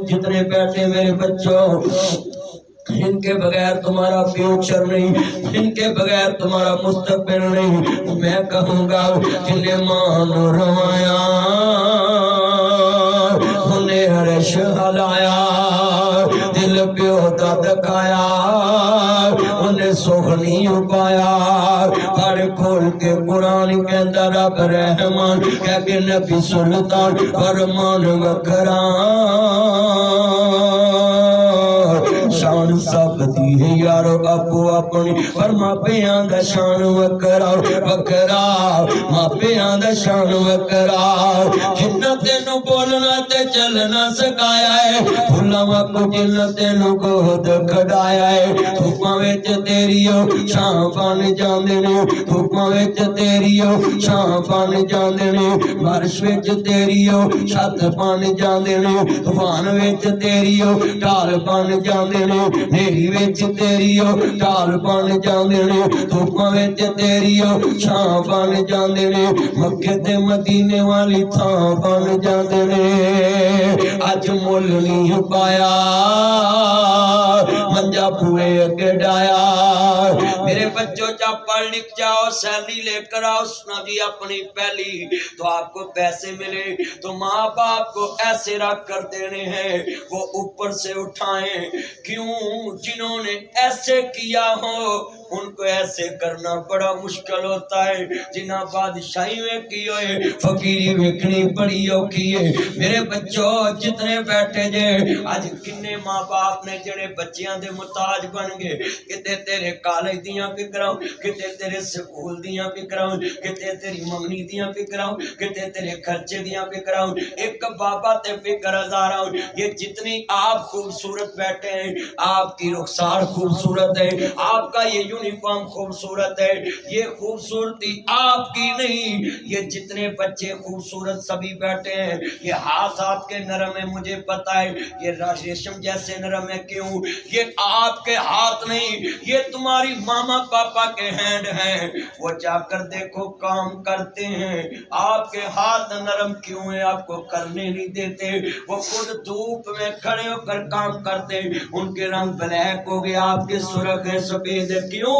جتنے بیٹھے میرے بچوں، ان کے بغیر تمہارا فیوچر نہیں، ان کے بغیر تمہارا مستقبل نہیں۔ میں کہوں گا جنہیں مان روایا، انہیں عرش ہلایا، دل پیو دا دکھایا، انہیں سخنی پایا۔ پڑھ کھول کے قرآن کے اندر رب رحمان کہہ کے نبی سلطان فرمان وکھرا، شان سب دی ہے یارو اپو اپنی، پر ماپیاں دا شان وکرا وکرا، ماپیاں دا شان وکرا۔ جنہ تینوں بولنا تے چلنا سکھایا ہے، بھولاواں کو جنہ تینوں گود کھڑایا ہے۔ دھوپاں وچ تیریو چھاں بن جاندے نے، دھوپاں وچ تیریو چھاں بن جاندے نے، بارش وچ تیریو چھت بن جاندے نے، طوفان وچ تیریو ڈال بن جاندے نے، نیری وچ تیریو ڈال بن جاندے نے، دھوپاں وچ تیریو چھاں بن جاندے نے، مکے تے مدینے والی تھاں بن جاندے نے۔ اج مل نہیں پایا منجا بوئے اگے ڈایا۔ میرے بچوں جا پڑھ لکھ جاؤ، سیلری لے کر آؤ، سنا دی اپنی پہلی تو آپ کو پیسے ملے تو ماں باپ کو ایسے رکھ کر دینے ہیں وہ اوپر سے اٹھائیں۔ کیوں؟ جنہوں نے ایسے کیا ہو ان کو ایسے کرنا بڑا مشکل ہوتا ہے۔ جنہ بادشاہی میں کی ہوئے فقیری ویکھنی بڑی اوکھی ہے۔ میرے بچوں جتنے بیٹھے جے آج کنے ماں باپ نے جڑے بچیاں دے محتاج بن گئے، کتے تیرے کالج دیاں فکراں، کتے تیرے سکول دیاں فکراں، کتے تیری منگنی دیاں فکراں، کتے تیرے خرچے دیاں فکراں، ایک بابا تے فکر ہزاراں۔ یہ جتنی آپ خوبصورت بیٹھے ہیں، آپ کی رخسار خوبصورت ہے، آپ کا یہ یونیفارم خوبصورت ہے، یہ خوبصورتی آپ کی نہیں، یہ جتنے بچے خوبصورت سبھی بیٹھے ہیں، یہ ہاتھ آپ کے نرم ہے، مجھے پتا ہے یہ ریشم جیسے نرم ہے۔ کیوں؟ یہ آپ کے ہاتھ نہیں، یہ تمہاری ماما پاپا کے ہینڈ ہیں، وہ جا کر دیکھو کام کرتے ہیں۔ آپ کے ہاتھ نرم کیوں ہیں؟ آپ کو کرنے نہیں دیتے، وہ خود دھوپ میں کھڑے ہو کر کام کرتے، ان کے رنگ بلیک ہو گیا، آپ کے سرخ ہے سفید ہے۔ کیوں؟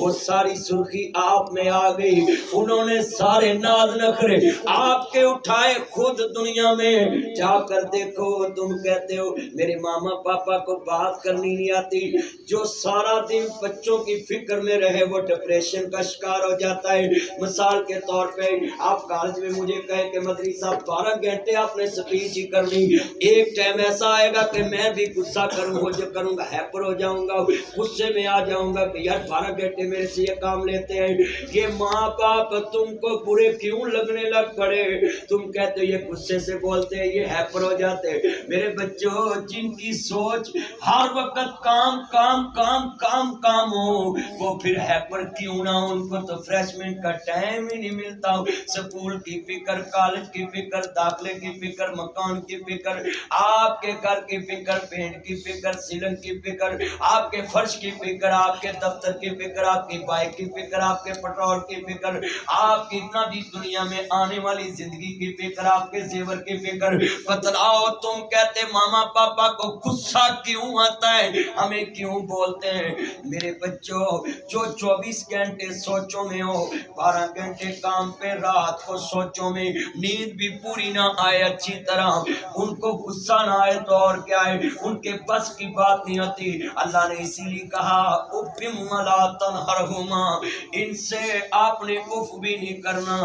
وہ ساری سرخی آپ میں آ گئی، انہوں نے سارے ناز نخرے آپ کے اٹھائے، خود دنیا میں جا کر دیکھو تم کہتے ہو میرے ماما پاپا کو بات کرنی نہیں آتی۔ جو سارا دن بچوں کی فکر میں رہے وہ ڈپریشن کا شکار ہو جاتا ہے۔ مثال کے طور پہ آپ کالج میں مجھے کہیں کہ مدری صاحب 12 گھنٹے آپ نے سپیچ ہی کرنی، ایک ٹائم ایسا آئے گا کہ میں بھی غصہ کروں گا، ہیپر ہو جاؤں گا، غصے میں آ جاؤں گا کہ یار 12 گھنٹے میرے سے یہ کام لیتے ہیں۔ یہ ماں باپ تم کو برے کیوں لگنے لگ پڑے؟ تم کہتے ہو یہ غصے سے بولتے ہیں، یہ ہیپر ہو جاتے ہیں۔ میرے بچوں جن کی سوچ ہر وقت کام کام کام کام کام ہو وہ پھر ہیپر کیوں نہ ہو، ان کو تو فریشمنٹ کا ٹائم ہی نہیں ملتا۔ سکول کی فکر، کالج کی فکر، داخلے کی فکر، مکان کی فکر، آپ کے گھر کی فکر، پینٹ کی فکر، سیلنگ کی فکر، آپ کے فرش کی فکر، آپ کے دفتر کی فکر، آپ کی بائک کی فکر، آپ کے پٹرول کی فکر، آپ کی نبی دنیا میں آنے والی زندگی کی فکر، آپ کے زیور کی فکر۔ بتلاؤ تم کہتے ماما پاپا کو غصہ کیوں آتا ہے، ہمیں کیوں بولتے ہیں؟ میرے بچوں جو 24 گھنٹے سوچوں میں ہو، 12 گھنٹے کام پہ، رات کو سوچوں میں، نیند بھی پوری نہ آئے اچھی طرح، ان کو غصہ نہ آئے تو اور کیا ہے، ان کے بس کی بات نہیں ہوتی۔ اللہ نے اسی لیے کہا اُفِّم وَلَا تَنْهَرْهُمَا، ان سے آپ نے اف بھی نہیں کرنا،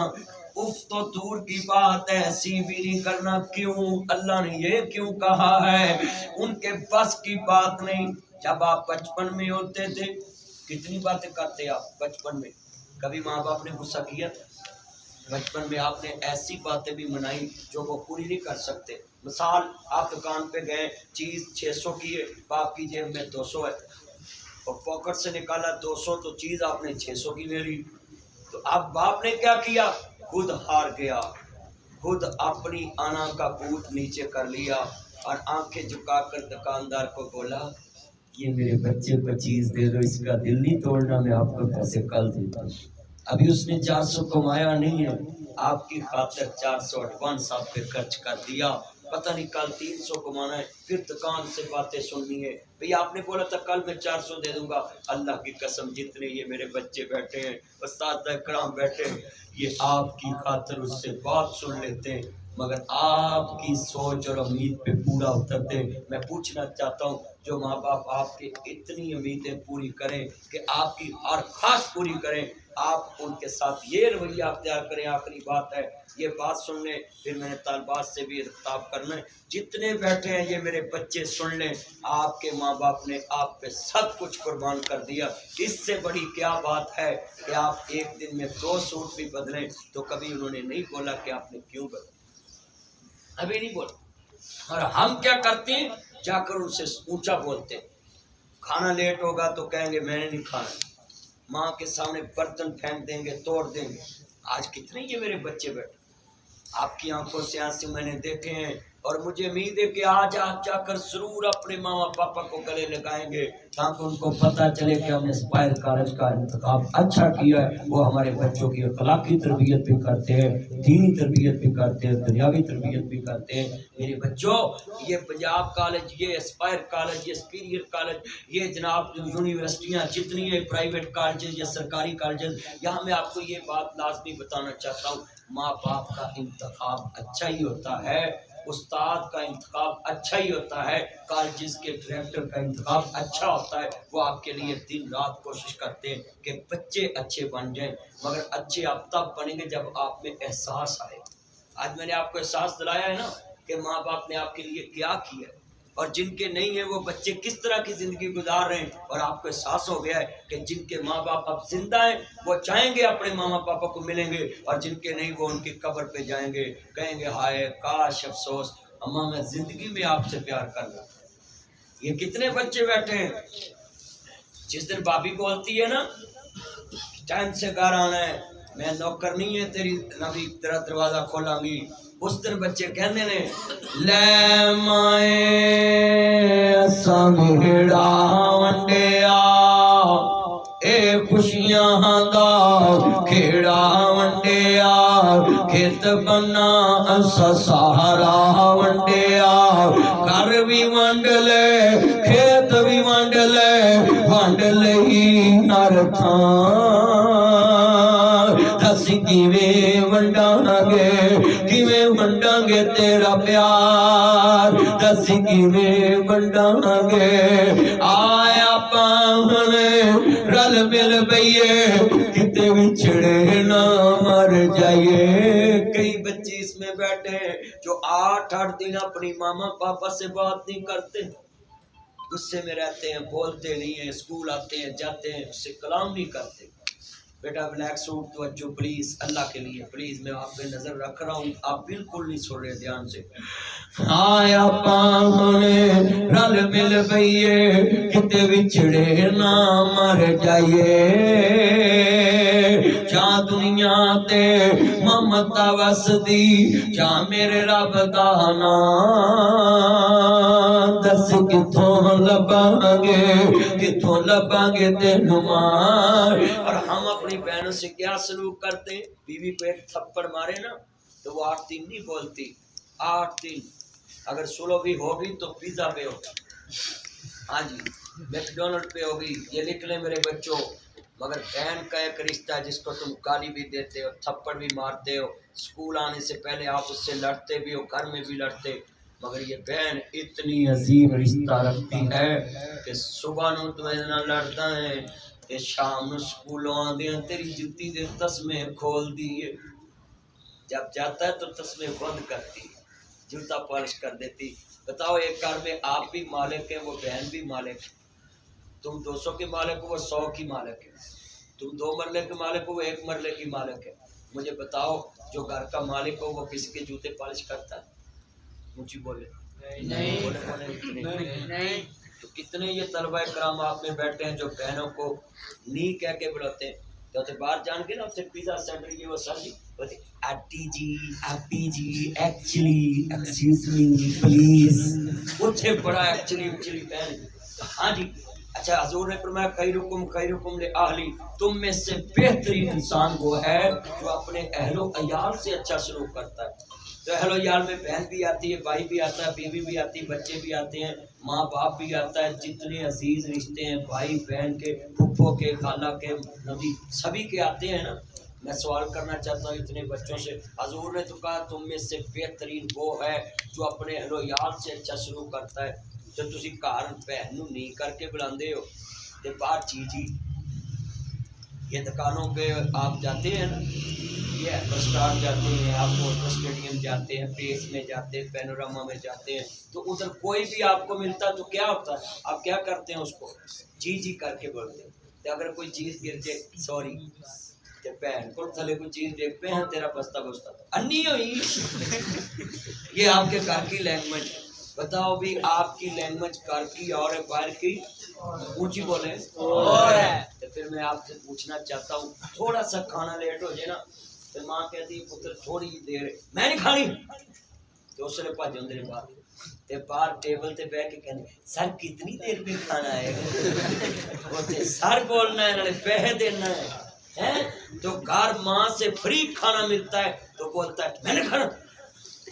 اف تو دور کی بات ہے، سی بھی نہیں کرنا۔ کیوں؟ اللہ نے یہ کیوں کہا ہے؟ ان کے بس کی بات نہیں۔ جب آپ بچپن میں ہوتے تھے کتنی باتیں کرتے آپ بچپن میں، کبھی ماں باپ نے غصہ کیا؟ بچپن میں آپ نے ایسی باتیں بھی منائی جو وہ پوری نہیں کر سکتے۔ مثال آپ دکان پہ گئے، چیز 600 کی ہے، باپ کی جیب میں 200 ہے، اور پاکٹ سے نکالا 200 تو چیز آپ نے 600 کی لے لی، تو اب باپ نے کیا کیا؟ خود ہار گیا، خود اپنی آنا کا بوت نیچے کر لیا اور آنکھیں جھکا کر دکاندار کو بولا یہ میرے بچے کو چیز دے دو، اس کا دل نہیں توڑنا، میں آپ کو پیسے کل دیتا ہوں۔ ابھی اس نے 400 کمایا نہیں ہے، آپ کی خاطر 400 ایڈوانس آپ پہ خرچ کر دیا، پتہ نہیں کل 300 کمانا ہے، پھر دکان سے باتیں سننی ہے، بھئی آپ نے بولا تھا کل میں 400 دے دوں گا۔ اللہ کی قسم جتنے یہ میرے بچے بیٹھے ہیں، اساتذہ کرام بیٹھے ہیں، یہ آپ کی خاطر اس سے بات سن لیتے ہیں، مگر آپ کی سوچ اور امید پہ پورا اترتے ہیں۔ میں پوچھنا چاہتا ہوں جو ماں باپ آپ کی اتنی امیدیں پوری کریں کہ آپ کی ہر خواہش پوری کریں، آپ ان کے ساتھ یہ رویہ اختیار کریں۔ آخری بات ہے، یہ بات سن لیں، پھر میں نے طالبات سے بھی خطاب کرنا ہے، جتنے بیٹھے ہیں یہ میرے بچے سن لیں، آپ کے ماں باپ نے آپ پہ سب کچھ قربان کر دیا، اس سے بڑی کیا بات ہے کہ آپ ایک دن میں 2 سوٹ بھی بدلیں، تو کبھی انہوں نے نہیں بولا کہ آپ نے کیوں بدلا، ابھی نہیں بولا۔ اور ہم کیا کرتے ہیں، جا کر ان سے اونچا بولتے ہیں، کھانا لیٹ ہوگا تو کہیں گے میں نے نہیں کھانا، ماں کے سامنے برتن پھینک دیں گے، توڑ دیں گے۔ آج کتنے یہ میرے بچے بیٹھے، آپ کی آنکھوں سے آنسو میں نے دیکھے ہیں، اور مجھے امید ہے کہ آج آپ جا کر ضرور اپنے ماما پاپا کو گلے لگائیں گے تاکہ ان کو پتہ چلے کہ ہم نے اسپائر کالج کا انتخاب اچھا کیا ہے۔ وہ ہمارے بچوں کی اخلاقی تربیت بھی کرتے ہیں، دینی تربیت بھی کرتے ہیں، دنیاوی تربیت بھی کرتے ہیں۔ میرے بچوں، یہ پنجاب کالج، یہ اسپائر کالج، یہ سپیریئر کالج، یہ جناب یونیورسٹیاں جتنی ہیں، پرائیویٹ کالجز یا سرکاری کالجز، یہاں میں آپ کو یہ بات لازمی بتانا چاہتا ہوں، ماں باپ کا انتخاب اچھا ہی ہوتا ہے، استاد کا انتخاب اچھا ہی ہوتا ہے، کالجز کے ڈائریکٹر کا انتخاب اچھا ہوتا ہے، وہ آپ کے لیے دن رات کوشش کرتے ہیں کہ بچے اچھے بن جائیں، مگر اچھے آپ تب بنیں گے جب آپ میں احساس آئے۔ آج میں نے آپ کو احساس دلایا ہے نا کہ ماں باپ نے آپ کے لیے کیا کیا ہے، اور جن کے نہیں ہیں وہ بچے کس طرح کی زندگی گزار رہے ہیں، اور آپ کو احساس ہو گیا ہے کہ جن کے ماں باپ اب زندہ ہیں وہ چاہیں گے اپنے ماما پاپا کو ملیں گے، اور جن کے نہیں وہ ان کی قبر پہ جائیں گے، کہیں گے ہائے کاش، افسوس، اماں میں زندگی میں آپ سے پیار کر رہا۔ یہ کتنے بچے بیٹھے ہیں، جس دن بابی بولتی ہے نا ٹائم سے گھر آنا ہے، میں نوکر نہیں ہے تیری، نبی تیرا دروازہ کھولاں گی، اس دن بچے کہنے نے لے مائے سنگڑا ونڈیا اے خوشیاں دا کھیڑا ونڈیا، کھیت بنا اسا سہارا ونڈیا، گھر بھی ونڈ لے کھیت بھی ونڈ لے، ونڈ لئی نر تھاں، دس کیویں ونڈاں گے، کیویں ونڈاں گے تیرا پیار، دس کیویں ونڈاں گے، آیا پاہنے رل مل بئیے، کتے وچھڑے نہ مر جائیے۔ کئی بچے اس میں بیٹھے ہیں جو 8 دن اپنی ماما پاپا سے بات نہیں کرتے، غصے میں رہتے ہیں، بولتے نہیں ہیں، اسکول آتے ہیں جاتے ہیں، اس سے کلام نہیں کرتے۔ بیٹا بلیک سوٹ توجہ پلیز، اللہ کے لیے پلیز، میں آپ پہ نظر رکھ رہا ہوں، آپ بالکل نہیں سن رہے دھیان سے۔ آیا پاہنے رل مل بئیے، کتے وچھڑے نہ مر جائیے، جہاں دنیا تے ممتا وسدی، جہاں میرے رب دا نام، دس کتھوں لباں گے تینوں مار۔ اور ہم اپنی بہنوں سے کیا سلوک کرتے ہیں، بیوی کو ایک تھپڑ مارے نا تو وہ 8 دن نہیں بولتی، 8 دن، اگر سلو بھی ہوگی تو پیزا پہ ہوگی، ہاں جی میکڈونلڈ پہ ہوگی، یہ لکھ لیں میرے بچوں۔ مگر بہن کا ایک رشتہ ہے جس کو تم گالی بھی دیتے ہو، تھپڑ بھی مارتے ہو، اسکول آنے سے پہلے آپ اس سے لڑتے بھی ہو، گھر میں بھی لڑتے، مگر یہ بہن اتنی عظیم رشتہ رکھتی ہے کہ صبح نو تو نہ لڑتا ہے کہ شام نو سکولوں آندے ہیں تیری جوتی دے تسمے کھول دیے، جب جاتا ہے تو تسمے بند کرتی، جوتا پالش کر دیتی۔ بتاؤ ایک گھر میں آپ بھی مالک ہیں، وہ بہن بھی مالک ہے، تم 200 کے مالک ہو، وہ 100 کی مالک ہے، تم 2 مرلے کے مالک ہو، وہ 1 مرلے کی مالک ہے۔ مجھے بتاؤ جو گھر کا مالک ہو وہ کسی کے جوتے پالش کرتا ہے؟ مجھے بولے نہیں۔ تو کتنے یہ طلبہ کرام آپ میں بیٹھے ہیں جو بہنوں کو نہیں کہہ کے بلاتے ہیں، تو باہر جان کے نا اسے پیزا سینٹر کی وہ سر جی بولتے آٹی جی ایکچولی ایکسکیوز می پلیز، اٹھے بڑا ایکچولی بہن، ہاں جی اچھا حضور نے فرمایا خیرکم لأہلی، تم میں سے بہترین انسان وہ ہے جو اپنے اہل و عیال سے اچھا سلوک کرتا ہے۔ تو اہل و عیال میں بہن بھی آتی ہے، بھائی بھی آتا ہے، بیوی بھی آتی ہے، بچے بھی آتے ہیں، ماں باپ بھی آتا ہے، جتنے عزیز رشتے ہیں بھائی بہن کے، پھپھو کے، خالہ کے، نبی سبھی کے آتے ہیں نا۔ میں سوال کرنا چاہتا ہوں اتنے بچوں سے، حضور نے تو کہا تم میں سے بہترین وہ ہے جو اپنے اہل و عیال سے اچھا سلوک کرتا ہے۔ جو تسی گھر بہن نو نہیں کر کے بلاندے ہو تے باہر جی یہ دکانوں پہ آپ جاتے ہیں نا، یہ ریسٹورانٹ جاتے ہیں، آپ موٹر اسٹیڈیم جاتے ہیں، پیس میں جاتے ہیں، پینوراما میں جاتے ہیں، تو ادھر کوئی بھی آپ کو ملتا تو کیا ہوتا ہے؟ آپ کیا کرتے ہیں؟ اس کو جی کر کے بولتے ہیں۔ تو اگر کوئی چیز گر جائے سوری، تے بہن کو تھلے کوئی چیز دیکھ پہ ہیں تیرا بستہ انی ہوئی۔ یہ آپ کے گھر کی لینگویج۔ بتاؤ بھی آپ کی لینگویج گھر کی اور باہر کی اونچی بولے اور ہے۔ تو پھر میں آپ سے پوچھنا چاہتا ہوں، تھوڑا سا کھانا لیٹ ہو جائے نا تو ماں کہتی ہے پتر تھوڑی دیر میں نہیں کھانی، تو اس نے بھج اندر باہر تے باہر ٹیبل تے بیٹھ کے کہنے سر کتنی دیر میں کھانا آئے گا؟ سر بولنا ہے پیسے دینا ہے۔ تو گھر ماں سے فری کھانا ملتا ہے تو بولتا ہے میں نے کھانا۔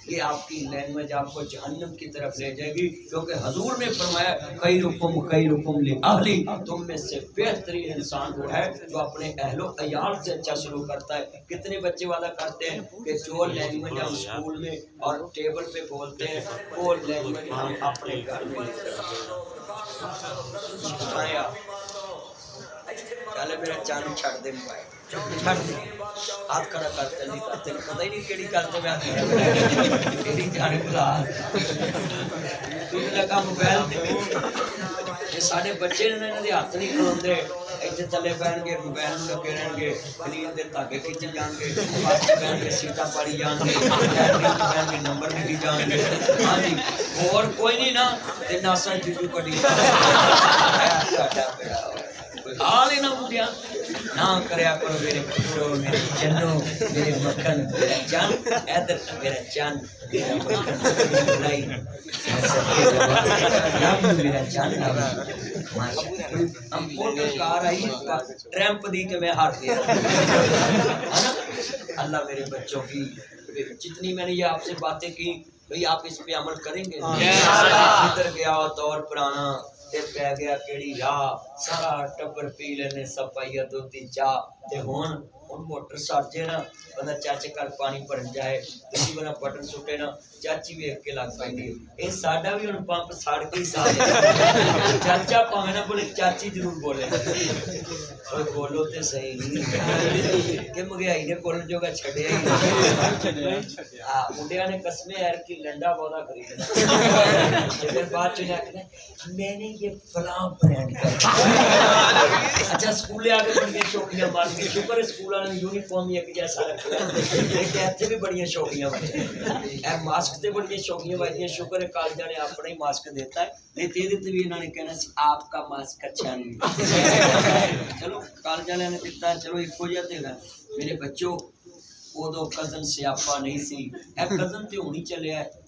یہ آپ کی لینگویج آپ کو جہنم کی طرف لے جائے گی، کیونکہ حضور نے فرمایا خیرکم لأہلی، تم میں سے بہترین انسان وہ ہے جو اپنے اہل و عیال سے اچھا سلوک کرتا ہے۔ کتنے بچے وعدہ کرتے ہیں کہ جو لینگویج ہم اسکول میں اور ٹیبل پہ بولتے ہیں وہ لینگویج ہم اپنے گھر میں لے چلے میرا چاند چھڑ دے موبائل چھڑ دے، ہاتھ کھڑا کرتے نہیں کرتے، پتہ ہی نہیں کیڑی کرتے میں ہاتھ کھڑا کرتے کیڑی جانے بلا تم لگا موبائل یہ سارے بچے نے انہوں نے ہاتھ نہیں کھلوندے، ایتھے تھلے بہن گے موبائل لگے رہن گے، کلین دے تاگے کھچ جان گے، پاس بہن کے سیٹاں پڑی جان گے، بہن کے نمبر لکھی جان گے۔ ہاں جی اور کوئی نہیں نا تے ناسا جیجو کڈی آل نہ مجھے نہ کریا کرو میرے پترو، میرے جنو، میرے مکھن، میرا جان ادھر میرا جان، میرا مکھن بلائی میرا جان ہم فوٹو کار آئی ٹریمپ دی کہ میں ہار دیا۔ اللہ میرے بچوں کی جتنی میں نے یہ آپ سے باتیں کی بھئی آپ اس پہ عمل کریں گے؟ ادھر گیا دور پرانا تے پہ گیا کیڑی راہ، سارا ٹبر پی لینے سپائیا دودھی چاہ تے ہون موٹر ساجے نا بندہ چاچے کر پانی بھرن جائے کسی بنا بٹن سٹے نا چاچی بھی ایک کے لگ پائی دی اے ساڈا بھی ہن پمپ سڑ کے سارے چاچا پاویں نہ بولے چاچی ضرور بولے اوے بولو تے صحیح کہ مگیائی نے بولن جو گا چھڈیا ہی ہاں منڈیاں نے قسمیں ہر کی لنڈا بودا خریدنا پھر بعد چ نے میں نے یہ فلاں برانڈ کا اچھا سکولے آگے بڑی شوقیاں مار کے شکر ہے سکول والے یونیفارم ایک جیسا رکھا لیکن ایتھے بھی بڑی شوقیاں اے ماسک تے بڑی شوقیاں بھائی شکر ہے کالجاں نے اپنا ہی ماسک دیتا ہے نہیں تے دیتے بھی انہوں نے کہنا سی آپ کا ماسک اچھا نہیں چلو کالجاں نے دیتا چلو ایک ہو جاتے گا میرے بچوں ادو کزن سیاپا نہیں سی اے کزن تے ہونی چلیا ہے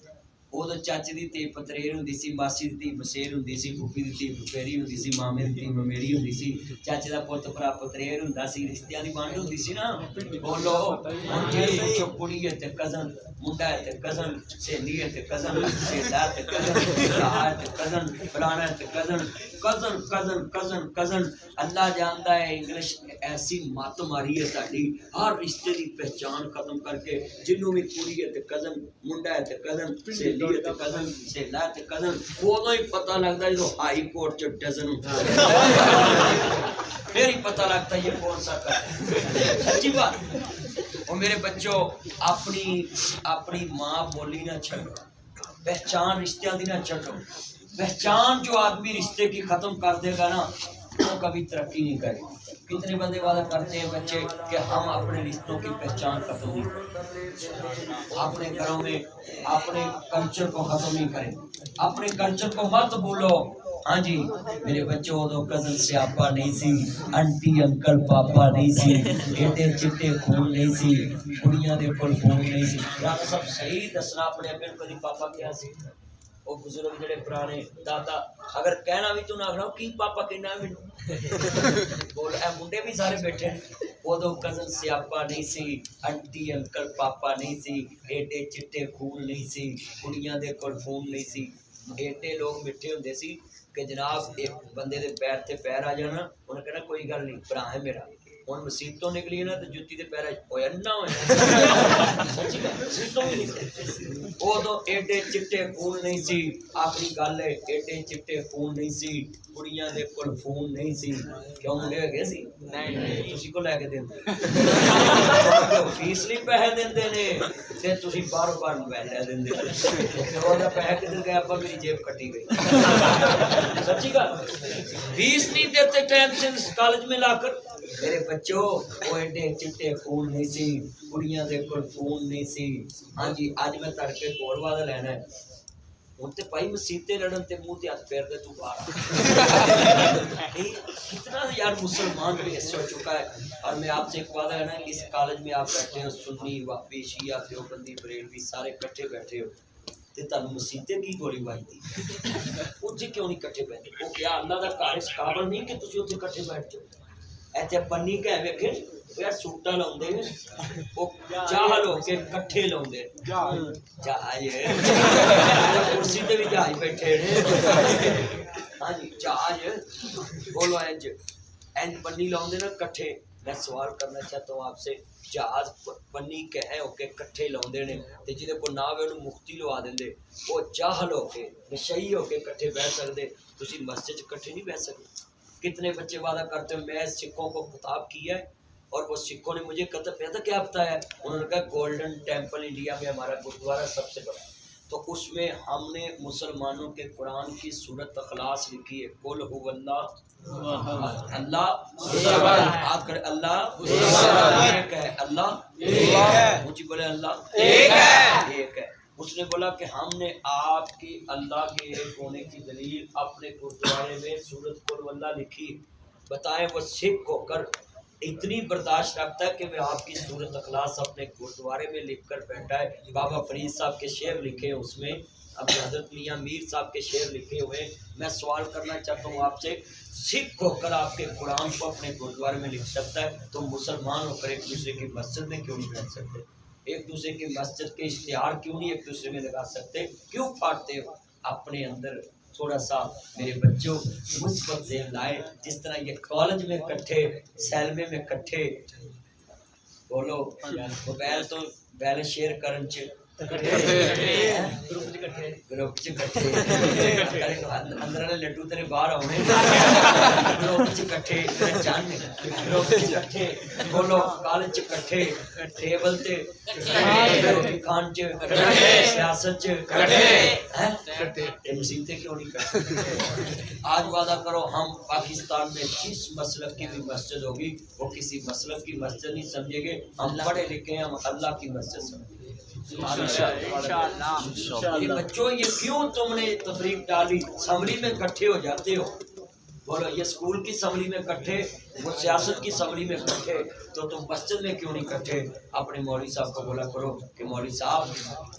ادو چاچے دی تے پتریر ہوندی سی ماسی دی تے بسیر ہوندی سی پھوپھی دی تے پھپھیری ہوندی سی مامے دی تے ممیری ہوندی سی چاچے دا پتر بھرا پتریر ہوندا سی رشتیاں دی بانڈ ہوندی سی نا بولو ہن جے پوچھو کڑی ہے تے کزن منڈا ہے تے کزن سہیلی ہے تے کزن سہیلا ہے تے کزن بھرا ہے تے کزن فلانا ہے تے cousin cousin cousin cousin cousin Allah جانتا ہے انگلش ایسی مات ماری ہے ساڈی ہر رشتے دی پہچان ختم کر کے جنوں بھی کڑی ہے تے کزن منڈا ہے تے کزن سہیلی ہے تے کزن سہیلا ہے تے کزن اودوں ہی پتہ لگدا ہے جو ہائی کورٹ چ ڈزن پھر ہی پتہ لگتا ہے یہ کون سا ہے سچی بات اور میرے بچوں اپنی ماں بولی نہ چھوڑو پہچان رشتہ دی نہ چھوڑو پہچان جو آدمی رشتے کی ختم کر دے گا نا وہ کبھی ترقی نہیں کرے کتنے بندے وعدہ کرتے ہیں بچے کہ ہم اپنے رشتوں کی پہچان ختم نہیں کریں اپنے گھروں میں اپنے کلچر کو ختم نہیں کریں اپنے کلچر کو مت بھولو ہاں جی میرے بچوں دو کزن سیاپا نہیں سی انٹی انکل پاپا نہیں سی ایڈے چٹے خون نہیں سی کڑیاں دے کول خون نہیں سی رب سب صحیح دسنا اپنے اپنے کدی پاپا کیا سی وہ بزرگ جڑے پرانے دادا اگر کہنا بھی تو نہ آخنا کی پاپا کہنا ہے مینوں بول اے منڈے بھی سارے بیٹھے ادو کزن سیاپا نہیں سی، انٹی انکل پاپا نہیں سی، ایڈے چٹے خون نہیں سی، کڑیاں دے کول فون نہیں سی، ایڈے لوگ مٹھے ہوندے سی کہ جناب ایک بندے دے پیر تے پیر آ جانا انہیں کہنا کوئی گل نہیں بھرا ہے میرا، ہن مسیت تو نکلی نا تو جُتی دے پیر ہویا نہ ہویا مسیتوں بھی نکلے ادو ایڈے چٹے خون نہیں سی، آخری گل ہے ایڈے چٹے خون نہیں سی، کڑیاں دے کول فون نہیں سی، کیوں منڈے ہو گئے سی نہیں تسی کو لے کے دیندے فیس نہیں پیسے دیندے نے تے تسی بار بار موبائل لے دیندے او دا پیسے کدھر گیا ابا میری جیب کٹی گئی سچی گل فیس نہیں دیتے ٹائم سے کالج میں لا کر میرے بچوں وہ ایڈے چٹے خون نہیں سی، کڑیاں دے کول فون نہیں سی۔ ہاں جی اج میں تڑکے کول وعدہ لینا ہے ہوں تے پائی مسیتے لڑن تے منہ تے ہاتھ پھیر دے تو باہر کتنا یار مسلمان بےحس ہو چکا ہے۔ اور میں آپ سے ایک وعدہ ہے نا اس کالج میں آپ بیٹھے ہو سنی وہابی شیعہ دیوبندی بریلوی سارے کٹھے بیٹھے ہو تے تانوں مسیتے کی گولی وائی دی اوتھے کیوں نہیں کٹھے بیٹھے وہ کیا اللہ دا گھر اس قابل نہیں کہ تسی اوتھے کٹھے بیٹھ جاؤ ایتھے پنی کہہ ویکھے یار سوٹا لاؤندے وہ جاہل ہو کے کٹھے لاؤندے جہاز کرسی تے بھی جہاز بیٹھے ہاں جی جہاز بولو انج پنی لاؤندے نا کٹھے میں سوال کرنا چاہتا ہوں آپ سے جہاز پنی کہے ہو کے کٹھے لاؤندے نے تے جدے کو نہ ہوے اونوں مفتی لوا دیندے وہ جاہل ہو کے نشئی ہو کے کٹھے بیٹھ سکدے تسی مسجد کٹھے نہیں بیٹھ سکدے کتنے بچے وعدہ کرتے ہیں میں سکھوں کو خطاب کیا ہے اور وہ سکھوں نے مجھے پتا کیا بتایا انہوں نے کہا گولڈن ٹیمپل انڈیا میں ہمارا گرودوارا سب سے بڑا تو اس میں ہم نے مسلمانوں کے قرآن کی سورت اخلاص لکھی ہے قل هو اللہ اللہ اللہ ایک ہے اللہ مجھے بولے اللہ ایک ہے اس نے بولا کہ ہم نے آپ کی اللہ کے ایک ہونے کی دلیل اپنے گردوارے میں سورت قل هو اللہ لکھی بتائیں وہ سکھ ہو کر اتنی برداشت رکھتا ہے کہ وہ آپ کی سورت اخلاص اپنے گردوارے میں لکھ کر بیٹھا ہے بابا فرید صاحب کے شعر لکھے ہیں اس میں اب حضرت میاں میر صاحب کے شعر لکھے ہوئے میں سوال کرنا چاہتا ہوں آپ سے سکھ ہو کر آپ کے قرآن کو اپنے گردوارے میں لکھ سکتا ہے تو مسلمان ہو کر ایک دوسرے کی مسجد میں کیوں نہیں بیٹھ سکتے ایک دوسرے کی مسجد کے اشتہار کیوں نہیں ایک دوسرے میں لگا سکتے کیوں پھاڑتے ہو اپنے اندر تھوڑا سا میرے بچوں مثبت ذہن لائے جس طرح یہ کالج میں کٹھے سیلمے میں کٹھے بولو موبائل تو بیلنس شیئر کرن چ گروپ چ کٹھے اندر والے لڈو تیرے باہر آنے گروپ چ کٹھے جان گروپ چ کٹھے بولو کالج چ کٹھے ٹیبل تے روٹی کھان چ سیاست چ کٹھے مسیتیں کیوں نہیں کرتے آج وعدہ کرو ہم پاکستان میں جس مسلک کی بھی مسجد ہوگی وہ کسی مسلک کی مسجد نہیں سمجھے گے ہم پڑھے لکھے ہیں ہم اللہ کی مسجد سمجھیں گے بچوں یہ کیوں تم نے تفریق ڈالی اسمبلی میں کٹھے ہو جاتے ہو بولو یہ اسکول کی اسمبلی میں کٹھے وہ سیاست کی اسمبلی میں کٹھے تو تم مسجد میں کیوں نہیں کٹھے اپنے مولوی صاحب کو بولا کرو کہ مولوی صاحب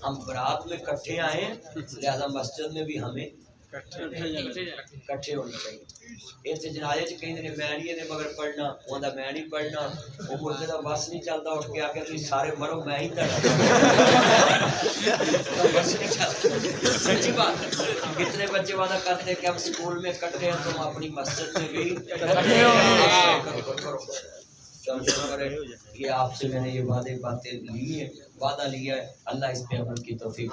ہم برات میں کٹھے آئے ہیں لہذا مسجد میں بھی ہمیں کٹھے ہونا چاہیے اتنے جنازے چ کہیں میں نہیں مگر پڑھنا وہ میں نہیں پڑھنا وہ مردے کا بس نہیں چلتا اٹھ کے آ کے تھی سارے مرو میں ہی بس نہیں چلتا سچی بات کتنے بچے وعدہ کرتے ہیں کہ ہم اسکول میں کٹھے ہیں تم اپنی مسجد میں بھی یہ آپ سے میں نے یہ باتیں لی ہیں وعدہ لیا ہے اللہ اس پہ عمل کی توفیق